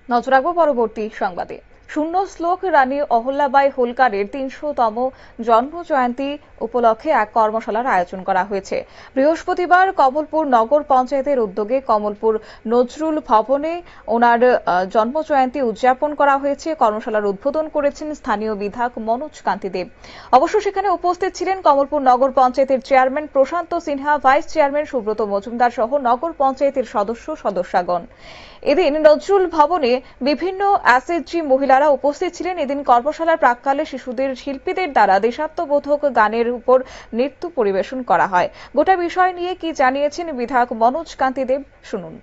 নজর রাখবো পরবর্তী সংবাদে। শূন্য শ্লোক রানী অহল্যাবাই হোলকারের ৩০০তম জন্ম জয়ন্তী উপলক্ষে এক কর্মশালার আয়োজন করা হয়েছে। বৃহস্পতিবার কমলপুর নগর পঞ্চায়েতের উদ্যোগে কমলপুর নজরুল ভবনে ওনার জন্ম জয়ন্তী উদযাপন করা হয়েছে। কর্মশালার উদ্বোধন করেছেন স্থানীয় বিধায়ক মনোজ কান্তি দেব। অবশ্য সেখানে উপস্থিত ছিলেন কমলপুর নগর পঞ্চায়েতের চেয়ারম্যান প্রশান্ত সিনহা, ভাইস চেয়ারম্যান সুব্রত মজুমদার সহ নগর পঞ্চায়েতের সদস্যগণ। এদিন নজরুল ভবনে বিভিন্ন এসএইচজি মহিলারা উপস্থিত ছিলেন। এদিন কর্মশালার প্রাক্কালে শিল্পীদের দ্বারা দেশাত্মবোধক গানের উপর নৃত্য পরিবেশন করা হয়। গোটা বিষয় নিয়ে কি জানিয়েছেন বিধায়ক মনোজ কান্তি দেব, শুনুন।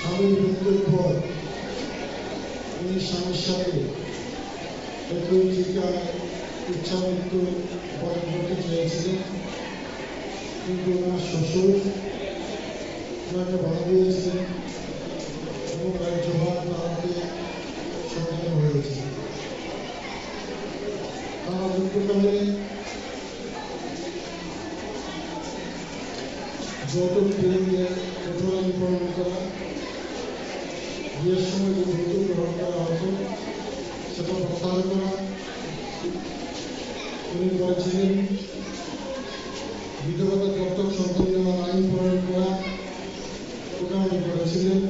স্বামী মৃত্যুর পর উনি স্বামীর সাথে একই ঠিকায় ইচ্ছা মৃত্যু বরণ করতে চেয়েছিলেন, কিন্তু ওনার শ্বশুর ওনাকে বাধা দিয়েছিলেন এবং রাজ্যভার তাঁকে সন্তান হয়েছে। তারা যুদ্ধকালে যৌতুক ফিরিয়ে কঠোর নির্ধারণ করা, বিয়ের সময় যে যৌতুক গ্রহণ করা হতো সেটা প্রত্যাহার করা। উনি বলেছিলেন বিধবাদের দত্তক সন্তান দেওয়ার আইন প্রণয়ন করা, ওটা উনি করেছিলেন।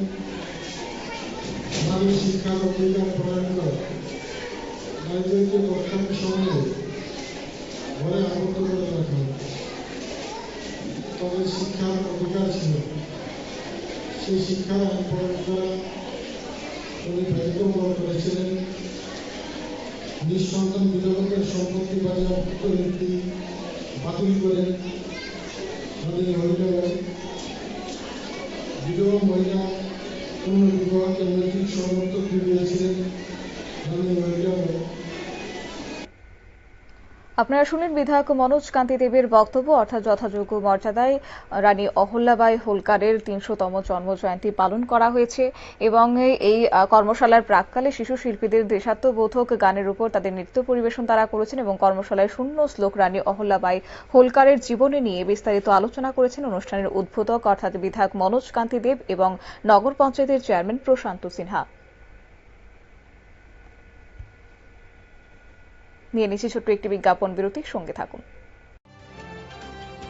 নারী শিক্ষার অধিকার প্রণয়ন করা, নারীদেরকে কর্তব্যের সঙ্গে ঘরে আবদ্ধ করে রাখা, তাদের শিক্ষার অধিকার ছিল, সেই শিক্ষার আইন প্রণয়ন করা উনি বাধ্যবাধকতা করেছিলেন। নিঃসন্তান বিধবাদের সম্পত্তি বাজেয়াপ্ত নীতি বাতিল করে আমাদের মহিলারা বিধবা মহিলা পুনর্বিবাহকে নৈতিক সমর্থন দিয়েছিলেন। আমাদের মহিলারা আপনারা শুনলেন বিধায়ক মনোজ কান্তি দেবের বক্তব্য। অর্থাৎ যথাযোগ্য মর্যাদায় রানী অহল্যাবাই হোলকারের ৩০০তম জন্মজয়ন্তী পালন করা হয়েছে এবং এই কর্মশালার প্রাক্কালে শিশু শিল্পীদের দেশাত্মবোধক গানের উপর তাদের নৃত্য পরিবেশন তারা করেছেন এবং কর্মশালায় শূন্য শ্লোক রানী অহল্যাবাই হোলকারের জীবনী নিয়ে বিস্তারিত আলোচনা করেছেন অনুষ্ঠানের উদ্বোধক অর্থাৎ বিধায়ক মনোজ কান্তি দেব এবং নগর পঞ্চায়েতের চেয়ারম্যান প্রশান্ত সিনহা। নিয়ে নিচ্ছি ছোট্ট একটি বিজ্ঞাপন বিরতি, সঙ্গে থাকুন।